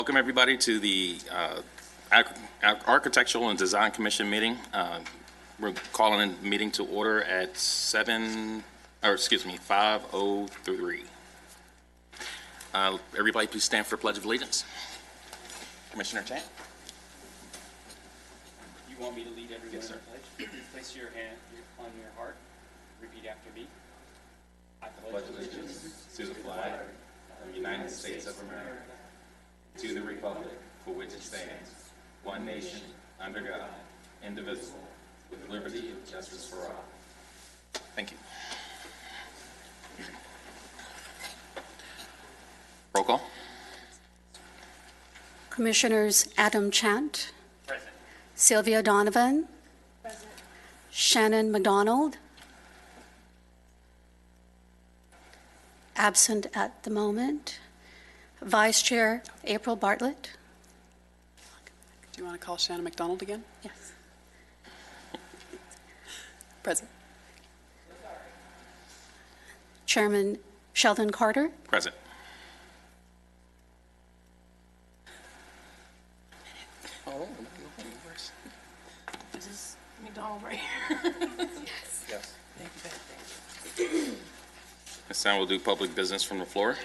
Welcome everybody to the Architectural and Design Commission meeting. We're calling a meeting to order at 5:03. Everybody please stand for the Pledge of Allegiance. Commissioner Chan. You want me to lead everyone? Yes, sir. In the pledge? Place your hand on your heart. Repeat after me. I Pledge allegiance to the flag of the United States of America, to the republic for which it stands, one nation, under God, indivisible, with liberty and justice for all. Thank you. Roll call. Commissioners Adam Chant, Present. Sylvia Donovan, Present. Shannon McDonald, absent at the moment. Vice Chair April Bartlett. Do you want to call Shannon McDonald again? Yes. Present. Chairman Sheldon Carter. Present. This is McDonald right here. Yes. This time we'll do public business from the floor.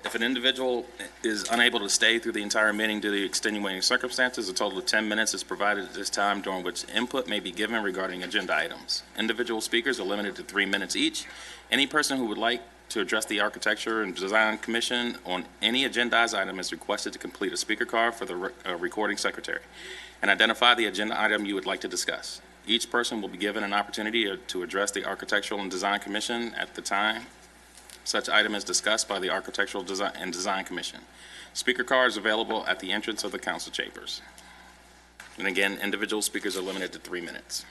If an individual is unable to stay through the entire meeting due to extenuating circumstances, a total of 10 minutes is provided at this time, during which input may be given regarding agenda items. Individual speakers are limited to 3 minutes each. Any person who would like to address the Architecture and Design Commission on any agendized item is requested to complete a speaker card for the recording secretary and identify the agenda item you would like to discuss. Each person will be given an opportunity to address the Architectural and Design Commission at the time such item is discussed by the Architectural and Design Commission. Speaker cards available at the entrance of the council chambers. And again, individual speakers are limited to 3 minutes.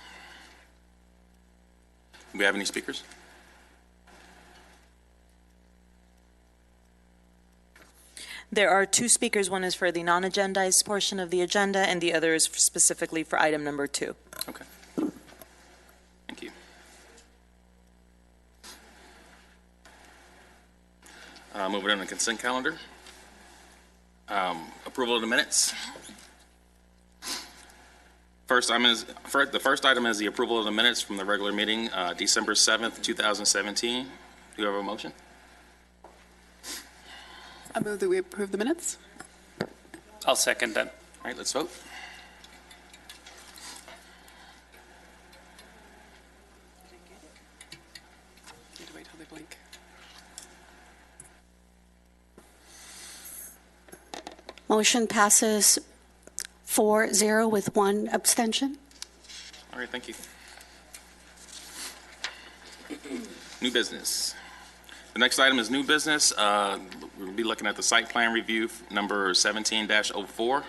Do we have any speakers? There are 2 speakers. One is for the non-agendized portion of the agenda, and the other is specifically for item number 2. Okay. Thank you. Moving on to the consent calendar. Approval of the minutes. The first item is the approval of the minutes from the regular meeting, December 7th, 2017. Do you have a motion? I move that we approve the minutes. I'll second that. All right, let's vote. Need to wait till they blink. Motion passes 4-0 with 1 abstention. All right, thank you. New business. The next item is new business. We'll be looking at the site plan review number 17-04.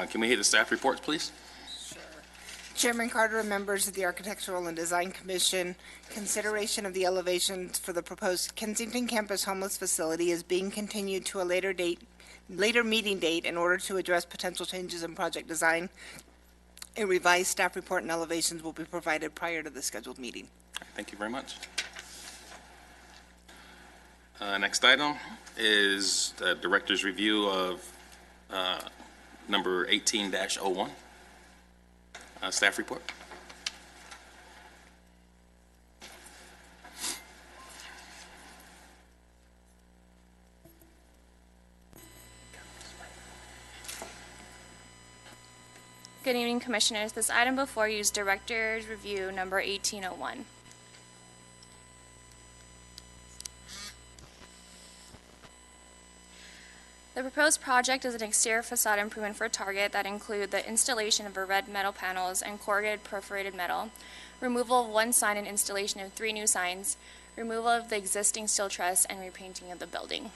Can we hear the staff reports, please? Chairman Carter and members of the Architectural and Design Commission, consideration of the elevations for the proposed Kensington campus homeless facility is being continued to a later meeting date in order to address potential changes in project design. A revised staff report and elevations will be provided prior to the scheduled meeting. Thank you very much. Next item is the director's review of number 18-01. Staff report. Good evening, Commissioners. This item before you is Director's Review number 1801. The proposed project is an exterior facade improvement for Target that include the installation of red metal panels and corrugated perforated metal, removal of 1 sign and installation of 3 new signs, removal of the existing steel truss, and repainting of the building.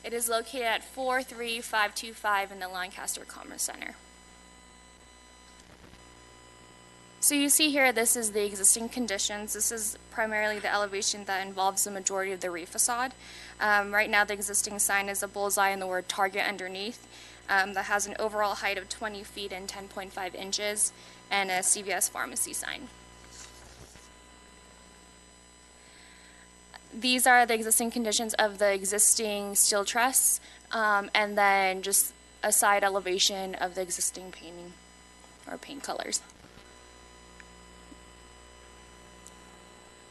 It is located at 43525 in the Lancaster Commerce Center. So you see here, this is the existing conditions. This is primarily the elevation that involves the majority of the re-facade. Right now, the existing sign is a bullseye and the word Target underneath that has an overall height of 20 feet and 10.5 inches and a CVS pharmacy sign. These are the existing conditions of the existing steel truss, and then just a side elevation of the existing painting or paint colors.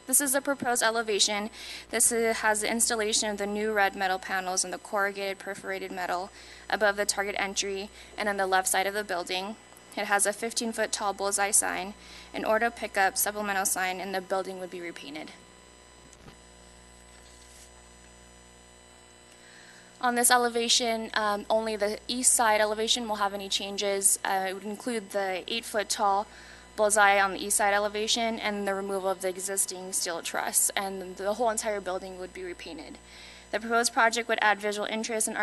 This is the proposed elevation. Has the installation of the new red metal panels and the corrugated perforated metal above the target entry and on the left side of the building. It has a 15-foot tall bullseye sign, an order pickup supplemental sign, and the building would be repainted. On this elevation, only the east side elevation will have any changes. It would include the 8-foot tall bullseye on the east side elevation and the removal of the existing steel truss, and the whole entire building would be repainted. The proposed project would add visual interest and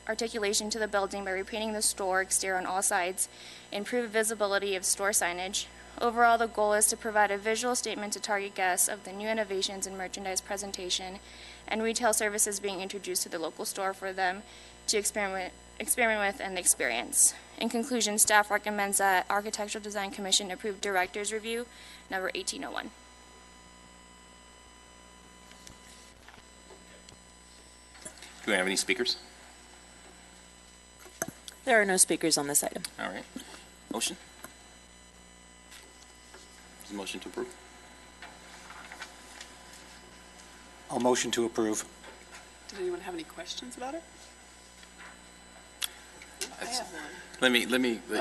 articulation to the building by repainting the store exterior on all sides, improve visibility of store signage. Overall, the goal is to provide a visual statement to target guests of the new innovations in merchandise presentation and retail services being introduced to the local store for them to experiment with and experience. In conclusion, staff recommends that Architectural Design Commission approve Director's Review number 1801. Do we have any speakers? There are no speakers on this item. All right. Motion? Is the motion to approve? I'll motion to approve. Did anyone have any questions about it? I have one.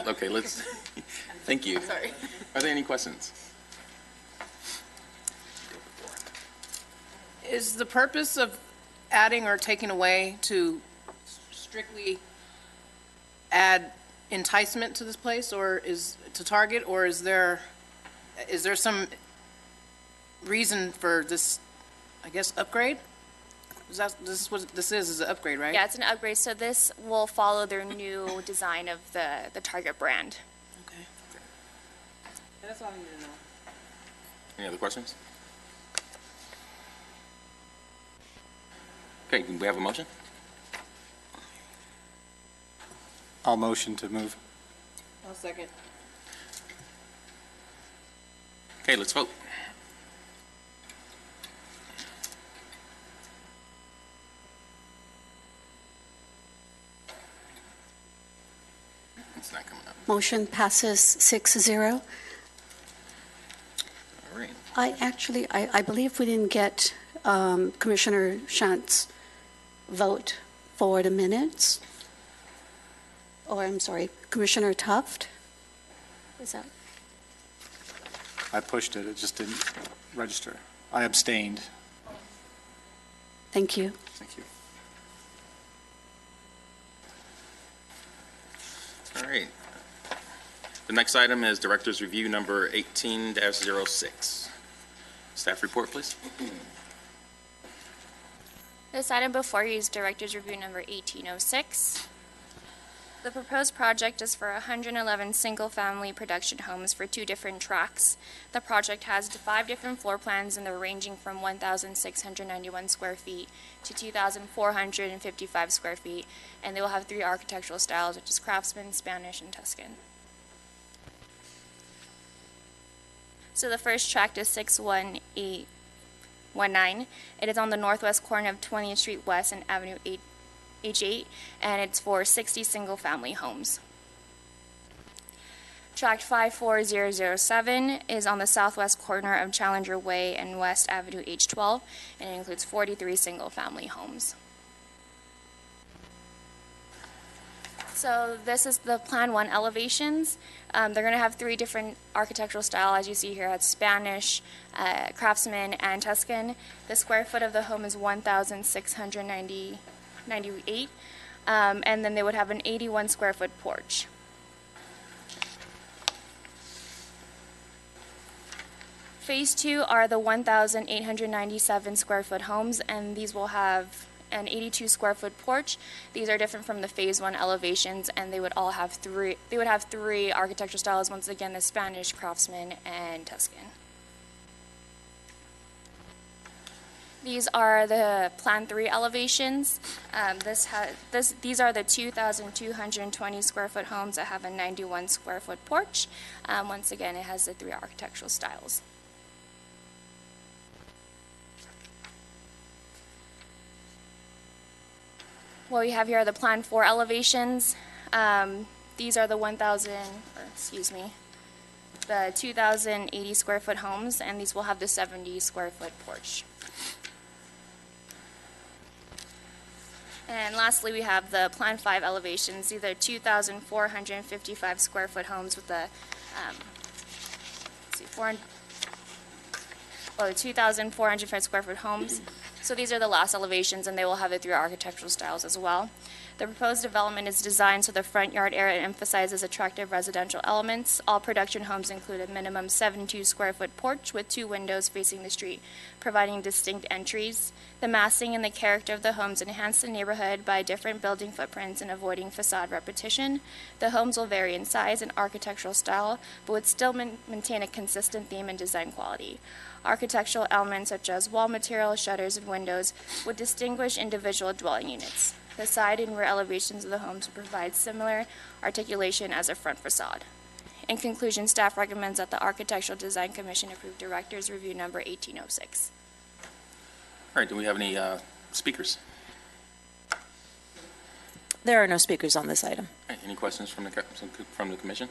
Okay, let's, thank you. Sorry. Are there any questions? Is the purpose of adding or taking away to strictly add enticement to this place, or is to target, or is there some reason for this, I guess, upgrade? This is what this is an upgrade, right? Yeah, it's an upgrade, so this will follow their new design of the Target brand. Okay. That's all I need to know. Any other questions? Okay, can we have a motion? I'll motion to move. I'll second. Okay, let's vote. It's not coming up. Motion passes 6-0. All right. I believe we didn't get Commissioner Shant's vote for the minutes. Or, I'm sorry, Commissioner Tuft? Is that? I pushed it, it just didn't register. I abstained. Thank you. Thank you. All right. The next item is Director's Review number 18-06. Staff report, please. This item before you is Director's Review number 1806. The proposed project is for 111 single-family production homes for 2 different tracts. The project has 5 different floor plans, and they're ranging from 1,691 square feet to 2,455 square feet, and they will have 3 architectural styles, which is Craftsman, Spanish, and Tuscan. So the first tract is 61819. It is on the northwest corner of 20th Street West and Avenue H8, and it's for 60 single-family homes. Tract 54007 is on the southwest corner of Challenger Way and West Avenue H12, and it includes 43 single-family homes. So this is the Plan 1 elevations. They're going to have 3 different architectural styles, as you see here. It's Spanish, Craftsman, and Tuscan. The square foot of the home is 1,698, and then they would have an 81 square foot porch. Phase 2 are the 1,897 square foot homes, and these will have an 82 square foot porch. These are different from the Phase 1 elevations, and they would all have 3 architectural styles, once again, the Spanish, Craftsman, and Tuscan. These are the Plan 3 elevations. These are the 2,220 square foot homes that have a 91 square foot porch. Once again, it has the 3 architectural styles. what we have here are the Plan 4 elevations. These are the the 2,080 square foot homes, and these will have the 70 square foot porch. And lastly, we have the Plan 5 elevations. These are 2,455 square foot homes with the, 2,405 square foot homes. So these are the last elevations, and they will have the 3 architectural styles as well. The proposed development is designed so the front yard area emphasizes attractive residential elements. All production homes include a minimum 72 square foot porch with 2 windows facing the street, providing distinct entries. The massing and the character of the homes enhance the neighborhood by different building footprints and avoiding facade repetition. The homes will vary in size and architectural style, but would still maintain a consistent theme and design quality. Architectural elements such as wall material, shutters, and windows would distinguish individual dwelling units. The side and rear elevations of the homes will provide similar articulation as a front facade. In conclusion, staff recommends that the Architectural Design Commission approve Director's Review Number 1806. All right, do we have any speakers? There are no speakers on this item. All right, any questions from the commission?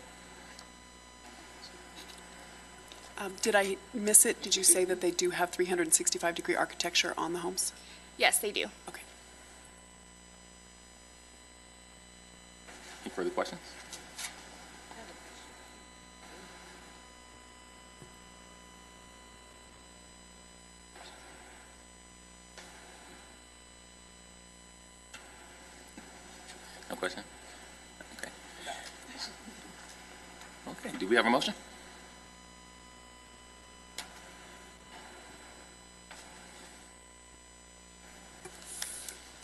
Did I miss it? Did you say that they do have 365-degree architecture on the homes? Yes, they do. Okay. Any further questions? No question? Okay. Okay, do we have a motion?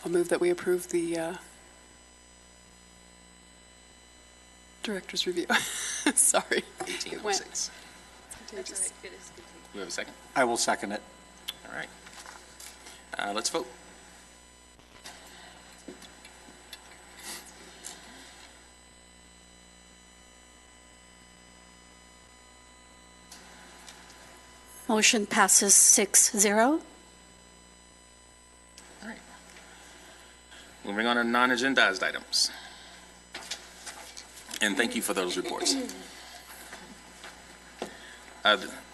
I'll move that we approve the Director's Review. Sorry. 1806. Do we have a second? I will second it. All right. Let's vote. Motion passes 6-0. All right. Moving on to non-agendized items. And thank you for those reports.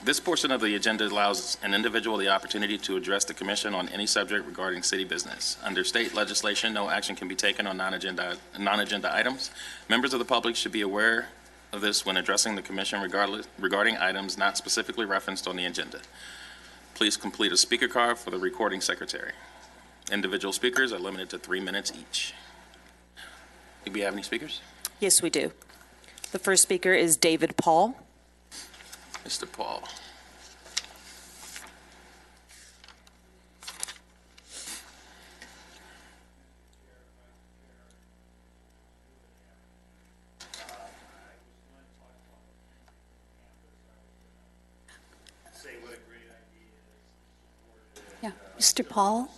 This portion of the agenda allows an individual the opportunity to address the commission on any subject regarding city business. Under state legislation, no action can be taken on non-agenda items. Members of the public should be aware of this when addressing the commission regarding items not specifically referenced on the agenda. Please complete a speaker card for the recording secretary. Individual speakers are limited to 3 minutes each. Do we have any speakers? Yes, we do. The first speaker is David Paul. Mr. Paul. Yeah, Mr. Paul,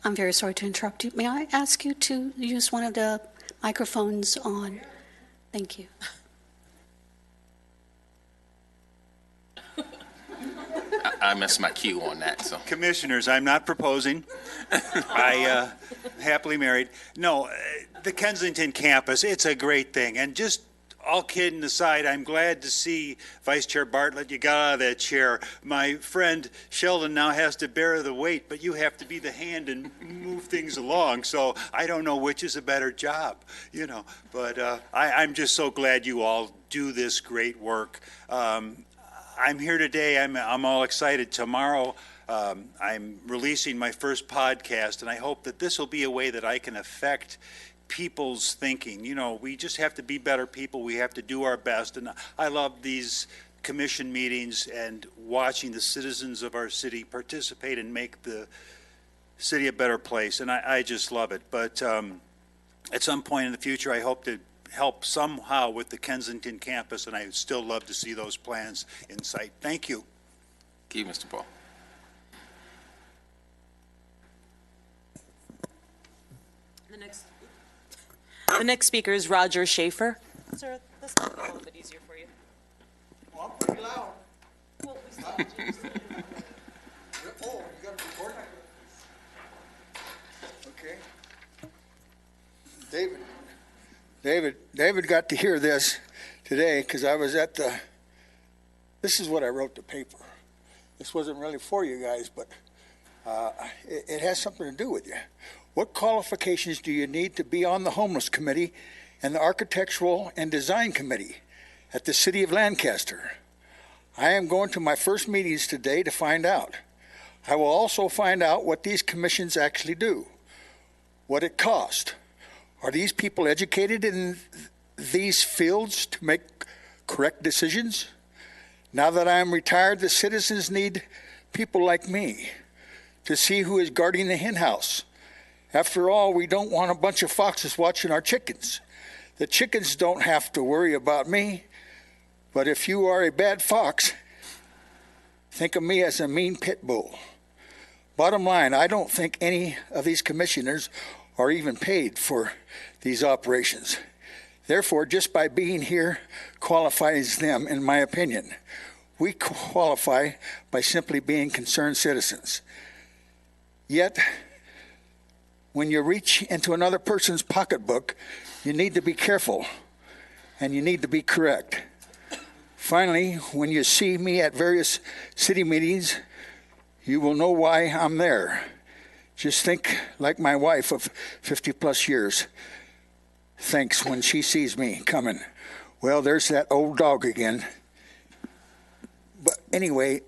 I'm very sorry to interrupt you. May I ask you to use one of the microphones on? Thank you. I missed my cue on that, so. Commissioners, I'm not proposing. I happily married. No, the Kensington campus, it's a great thing. And just all kidding aside, I'm glad to see Vice Chair Bartlett, you got out of that chair. My friend Sheldon now has to bear the weight, but you have to be the hand and move things along. So I don't know which is a better job, you know. But I'm just so glad you all do this great work. I'm here today. I'm all excited. Tomorrow, I'm releasing my first podcast, and I hope that this will be a way that I can affect people's thinking. You know, we just have to be better people. We have to do our best. And I love these commission meetings and watching the citizens of our city participate and make the city a better place. And I just love it. But at some point in the future, I hope to help somehow with the Kensington campus, and I would still love to see those plans in sight. Thank you. Thank you, Mr. Paul. The next speaker is Roger Schaefer. Sir, this might be a little bit easier for you. Well, I'm pretty loud. Oh, you got to record? Okay. David got to hear this today because I was at this is what I wrote the paper. This wasn't really for you guys, but it has something to do with you. What qualifications do you need to be on the Homeless Committee and the Architectural and Design Committee at the City of Lancaster? I am going to my first meetings today to find out. I will also find out what these commissions actually do, what it costs. Are these people educated in these fields to make correct decisions? Now that I am retired, the citizens need people like me to see who is guarding the hen house. After all, we don't want a bunch of foxes watching our chickens. The chickens don't have to worry about me, but if you are a bad fox, think of me as a mean pit bull. Bottom line, I don't think any of these commissioners are even paid for these operations. Therefore, just by being here qualifies them, in my opinion. We qualify by simply being concerned citizens. Yet, when you reach into another person's pocketbook, you need to be careful and you need to be correct. Finally, when you see me at various city meetings, you will know why I'm there. Just think like my wife of 50 plus years thinks when she sees me coming. Well, there's that old dog again. But anyway,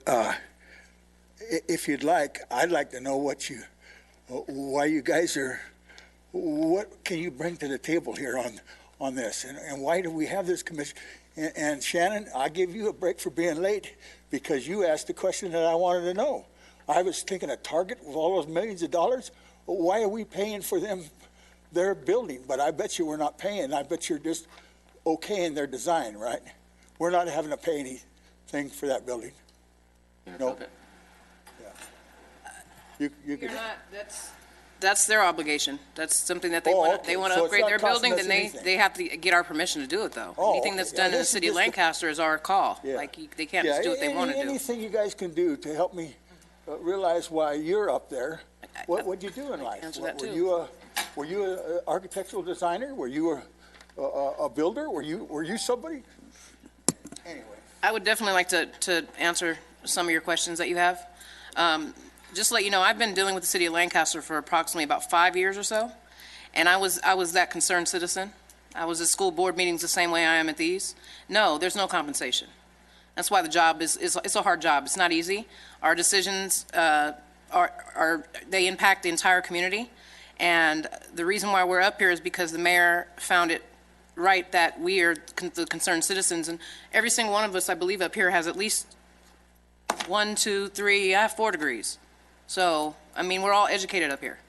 if you'd like, I'd like to know why you guys are, what can you bring to the table here on this? And why do we have this commission? And Shannon, I give you a break for being late because you asked the question that I wanted to know. I was thinking of Target with all those millions of dollars. Why are we paying for them, their building? But I bet you we're not paying. I bet you're just okaying their design, right? We're not having to pay anything for that building. No. Yeah. You could. That's their obligation. That's something that they want. Okay. They want to So it's upgrade not their costing building, us then anything. they have to get our permission to do it, though. Oh, Anything okay. that's Yeah, done in the this is city of just a- Lancaster is our call. Yeah. Like, they can't just do what they want to do. Anything you guys can do to help me realize why you're up there. What would you do in life? answer that Were too. you an architectural designer? Were you a builder? Were you somebody? Anyway. I would definitely like to answer some of your questions that you have. Just to let you know, I've been dealing with the city of Lancaster for approximately about 5 years or so, and I was that concerned citizen. I was at school board meetings the same way I am at these. No, there's no compensation. That's why the job is it's a hard job. It's not easy. Our decisions they impact the entire community, and the reason why we're up here is because the mayor found it right that we are the concerned citizens, and every single one of us, I believe, up here has at least 1, 2, 3, I have 4 degrees. So, I mean, we're all educated up here.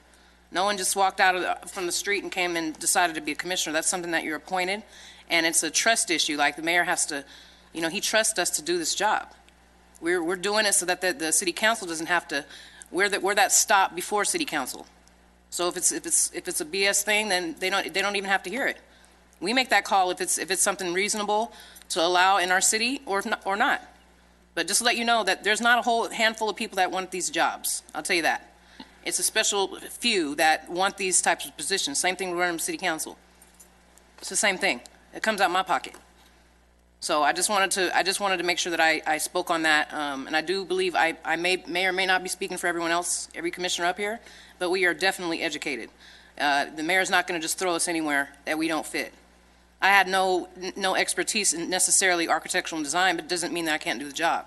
No one just walked out from the street and came and decided to be a commissioner. That's something that you're appointed, and it's a trust issue. Like, the mayor has to, he trusts us to do this job. We're doing it so that the city council doesn't have to, we're that stop before city council. So if it's a BS thing, then they don't even have to hear it. We make that call if it's something reasonable to allow in our city or not. But just to let you know that there's not a whole handful of people that want these jobs. I'll tell you that. It's a special few that want these types of positions. Same thing with running city council. It's the same thing. It comes out of my pocket. So I just wanted to make sure that I spoke on that. And I do believe I may or may not be speaking for everyone else, every commissioner up here, but we are definitely educated. The mayor's not going to just throw us anywhere that we don't fit. I had no expertise in necessarily architectural design, but it doesn't mean that I can't do the job.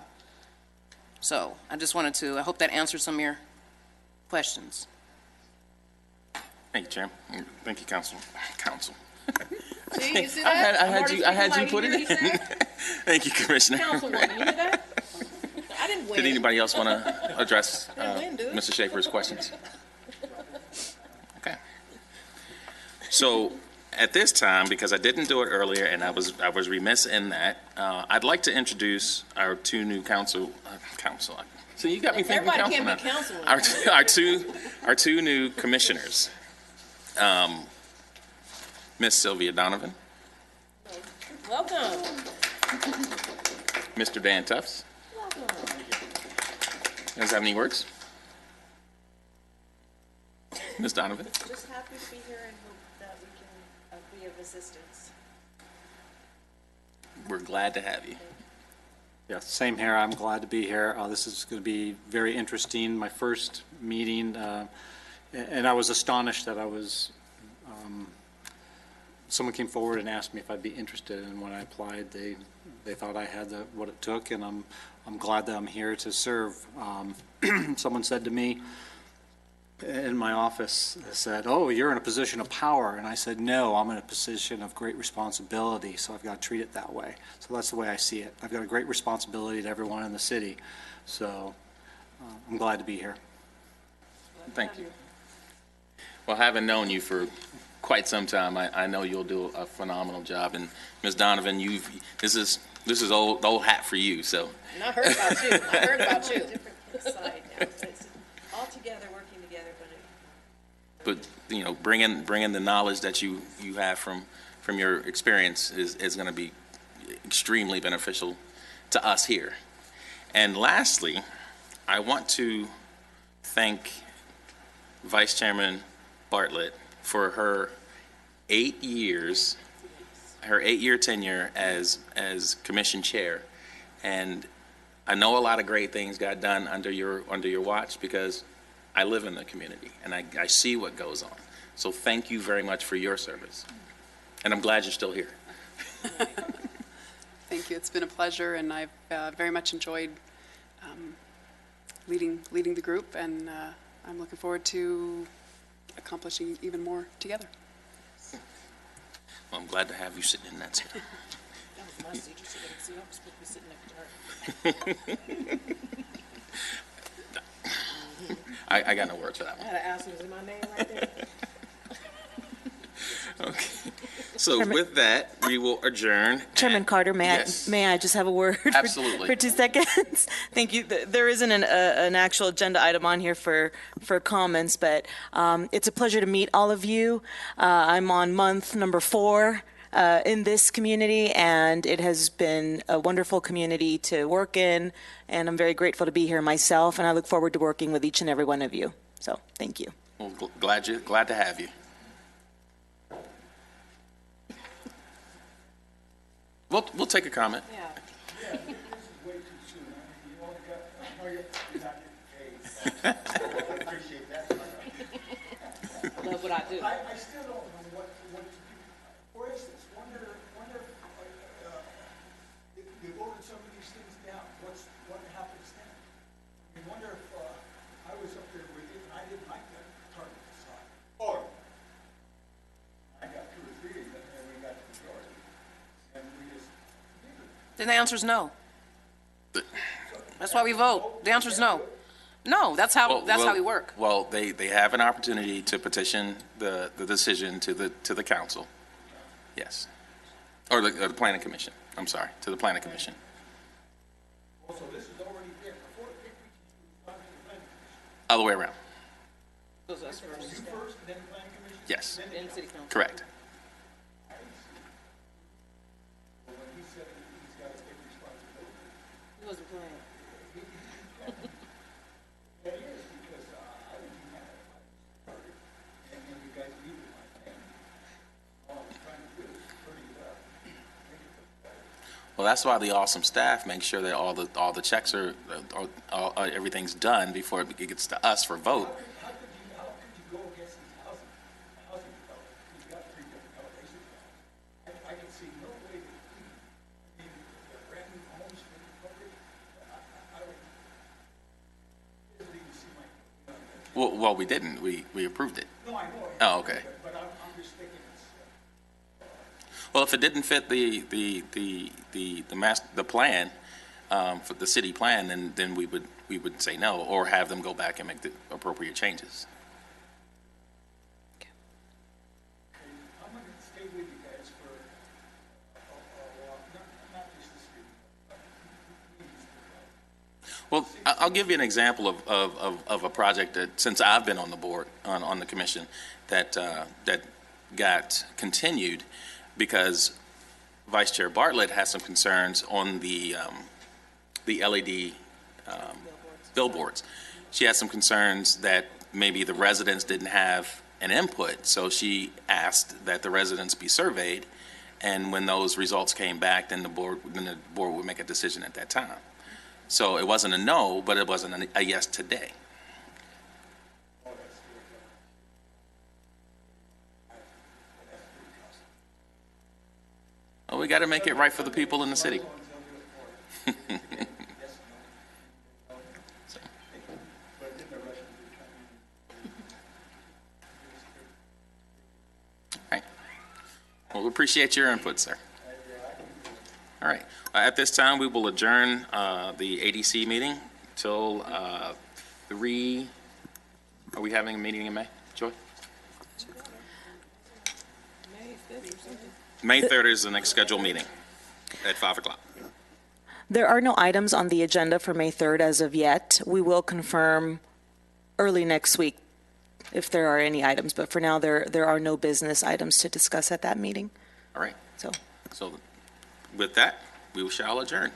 So I just wanted to, I hope that answers some of your questions. Thank you, Chair. Thank you, Council. See, you see that? I had you put it in. Thank you, Commissioner. Councilwoman, you hear that? I didn't win. Did anybody else want to address win, dude. Mr. Schaefer's questions? Okay. So at this time, because I didn't do it earlier and I was remiss in that, I'd like to introduce our two new council. So you got me thinking Everybody council can't be now. councilwoman. Our two new commissioners. Miss Sylvia Donovan, Welcome. Mr. Dan Tufts. You guys have any words? Ms. Donovan? Just happy to be here and hope that we can be of assistance. We're glad to have you. Yeah, same here. I'm glad to be here. This is going to be very interesting. My first meeting, and I was astonished that someone came forward and asked me if I'd be interested, and when I applied, they thought I had what it took, and I'm glad that I'm here to serve. Someone said to me in my office, said, "Oh, you're in a position of power," and I said, "No, I'm in a position of great responsibility, so I've got to treat it that way." So that's the way I see it. I've got a great responsibility to everyone in the city, so I'm glad to be here. Thank you. Well, having known you for quite some time, I know you'll do a phenomenal job. And Ms. Donovan, this is old hat for you. So. And I heard about you. I heard about you. Different side now. It's all together, working together, But bringing the knowledge that you have from your experience is going to be extremely beneficial to us here. And lastly, I want to thank Vice Chairman Bartlett for her 8-year tenure as commission chair. And I know a lot of great things got done under your watch because I live in the community and I see what goes on. So thank you very much for your service. And I'm glad you're still here. Thank you. It's been a pleasure, and I've very much enjoyed leading the group, and I'm looking forward to accomplishing even more together. Well, I'm glad to have you sitting in that seat. That was my seat. You're sitting in the seat. I'm supposed to be sitting next to her. I got no words for that I one. had to ask him, is my name right there? Okay. So with that, we will adjourn. Chairman Carter, Yes. may I just have a word? Absolutely. For 2 seconds? Thank you. There isn't an actual agenda item on here for comments, but it's a pleasure to meet all of you. I'm on month number 4 in this community, and it has been a wonderful community to work in, and I'm very grateful to be here myself, and I look forward to working with each and every one of you. So, thank you. Well, glad to have you. We'll take a comment. Yeah. This is way too soon. I know you're not getting paid. I appreciate that. Love what I do. I still don't know what to do. For instance, wonder if you voted some of these things down, what happens then? I mean, wonder if I was up there with you and I didn't like that target side. Or I got 2 or 3 of them and we got the majority. And we just leave it. Then the answer is no. That's why we vote. The answer is no. No, that's how we work. Well, they have an opportunity to petition the decision to the council. Yes. Or the planning commission. I'm sorry, to the planning commission. Also, this is already there. Before the PPT was done to the planning commission. Other way around. You first, then the planning commission? Yes. In city council. Correct. When he said he's got to take responsibility. He wasn't playing. That is because I was mad at my started, and then you guys beat my family. All I was trying to do is pretty make it look better. Well, that's why the awesome staff makes sure that all the checks are everything's done before it gets to us for vote. How could you go against these housing developers? You've got 3 different elevation plans. I can see no way that the brand new homes for the public, I would, it doesn't even seem like. Well, we didn't. We approved it. No, I know. Oh, okay. But I'm just thinking it's, Well, if it didn't fit the plan for the city plan, then we would say no, or have them go back and make the appropriate changes. I'm going to stay with you guys for a while, not just this week. Well, I'll give you an example of a project that, since I've been on the board, on the commission, that got continued because Vice Chair Bartlett has some concerns on the LED billboards. She has some concerns that maybe the residents didn't have an input, so she asked that the residents be surveyed, and when those results came back, then the board would make a decision at that time. So it wasn't a no, but it wasn't a yes today. Well, we got to make it right for the people in the city. Right. Well, we appreciate your input, sir. All right. At this time, we will adjourn the ADC meeting till 3. Are we having a meeting in May, Joy? May 3rd is the next scheduled meeting at 5 o'clock. There are no items on the agenda for May 3rd as of yet. We will confirm early next week if there are any items, but for now, there are no business items to discuss at that meeting. All right. So So with that, we shall adjourn.